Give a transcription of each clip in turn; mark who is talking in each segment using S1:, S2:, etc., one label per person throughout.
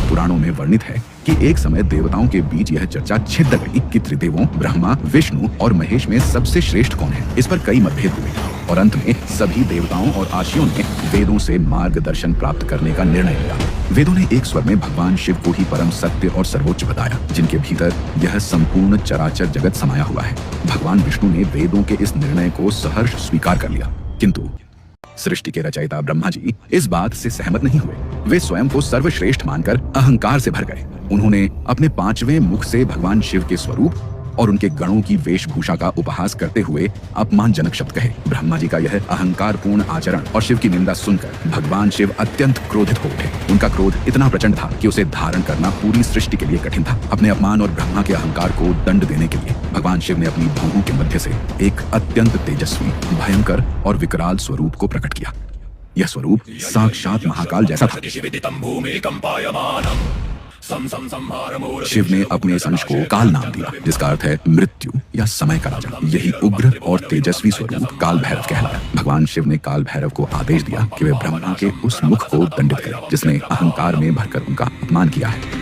S1: पुराणों में वर्णित है कि एक समय देवताओं के बीच यह चर्चा छिड़ गई कि त्रिदेवों ब्रह्मा, विष्णु और महेश में सबसे श्रेष्ठ कौन है। इस पर कई मतभेद हुए और अंत में सभी देवताओं और आशियों ने वेदों से मार्गदर्शन प्राप्त करने का निर्णय लिया। वेदों ने एक स्वर में भगवान शिव को ही परम सत्य और सर्वोच्च बताया, जिनके भीतर यह संपूर्ण चराचर जगत समाया हुआ है। भगवान विष्णु ने वेदों के इस निर्णय को सहर्ष स्वीकार कर लिया, किंतु सृष्टि के रचयिता ब्रह्मा जी इस बात से सहमत नहीं हुए। वे स्वयं को सर्वश्रेष्ठ मानकर अहंकार से भर गए। उन्होंने अपने पांचवें मुख से भगवान शिव के स्वरूप और उनके गणों की वेशभूषा का उपहास करते हुए अपमानजनक शब्द कहे। ब्रह्मा जी का यह अहंकारपूर्ण आचरण और शिव की निंदा सुनकर भगवान शिव अत्यंत क्रोधित हो उठे। उनका क्रोध इतना प्रचंड था कि उसे धारण करना पूरी सृष्टि के लिए कठिन था। अपने अपमान और ब्रह्मा के अहंकार को दंड देने के लिए भगवान शिव ने अपनी भौहों के मध्य से एक अत्यंत तेजस्वी, भयंकर और विकराल स्वरूप को प्रकट किया। यह स्वरूप साक्षात महाकाल जैसा था। शिव ने अपने इस अंश को काल नाम दिया, जिसका अर्थ है मृत्यु या समय का राजा। यही उग्र और तेजस्वी स्वरूप काल भैरव कहलाया। भगवान शिव ने काल भैरव को आदेश दिया कि वे ब्रह्मा के उस मुख को दंडित करें जिसने अहंकार में भरकर उनका अपमान किया है।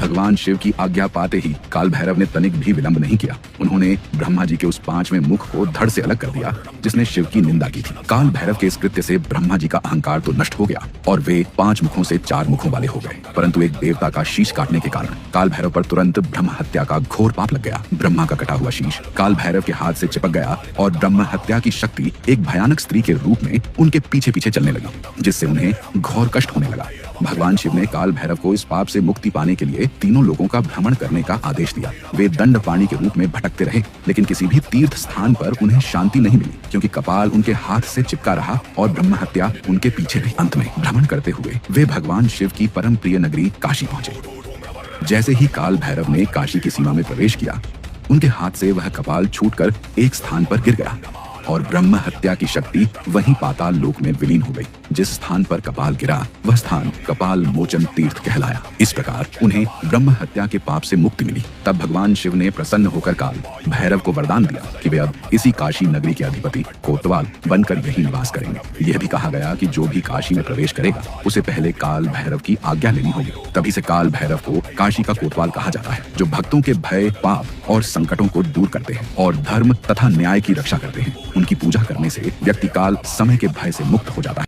S1: भगवान शिव की आज्ञा पाते ही काल भैरव ने तनिक भी विलंब नहीं किया। उन्होंने ब्रह्मा जी के उस पांचवें मुख को धड़ से अलग कर दिया जिसने शिव की निंदा की थी। काल भैरव के इस कृत्य से ब्रह्मा जी का अहंकार तो नष्ट हो गया और वे 5 मुखों से 4 मुखों वाले हो गए, परंतु एक देवता का शीश काटने के कारण काल भैरव पर तुरंत ब्रह्म हत्या का घोर पाप लग गया। ब्रह्मा का कटा हुआ शीश काल भैरव के हाथ से चिपक गया और ब्रह्म हत्या की शक्ति एक भयानक स्त्री के रूप में उनके पीछे पीछे चलने लगी, जिससे उन्हें घोर कष्ट होने लगा। भगवान शिव ने काल भैरव को इस पाप से मुक्ति पाने के लिए तीनों लोगों का भ्रमण करने का आदेश दिया। वे दंड पानी के रूप में भटकते रहे, लेकिन किसी भी तीर्थ स्थान पर उन्हें शांति नहीं मिली, क्योंकि कपाल उनके हाथ से चिपका रहा और ब्रह्म हत्या उनके पीछे रही। अंत में भ्रमण करते हुए वे भगवान शिव की परम प्रिय नगरी काशी पहुंचे। जैसे ही काल भैरव ने काशी की सीमा में प्रवेश किया, उनके हाथ से वह कपाल छूटकर एक स्थान पर गिर गया और ब्रह्म हत्या की शक्ति वहीं पाताल लोक में विलीन हो गई। जिस स्थान पर कपाल गिरा वह स्थान कपाल मोचन तीर्थ कहलाया। इस प्रकार उन्हें ब्रह्म हत्या के पाप से मुक्ति मिली। तब भगवान शिव ने प्रसन्न होकर काल भैरव को वरदान दिया कि वे अब इसी काशी नगरी के अधिपति कोतवाल बनकर यही निवास करेंगे। यह भी कहा गया कि जो भी काशी में प्रवेश करेगा उसे पहले काल भैरव की आज्ञा लेनी होगी। तभी से काल भैरव को काशी का कोतवाल कहा जाता है, जो भक्तों के भय, पाप और संकटों को दूर करते हैं और धर्म तथा न्याय की रक्षा करते हैं। उनकी पूजा करने से व्यक्ति काल समय के भय से मुक्त हो जाता है।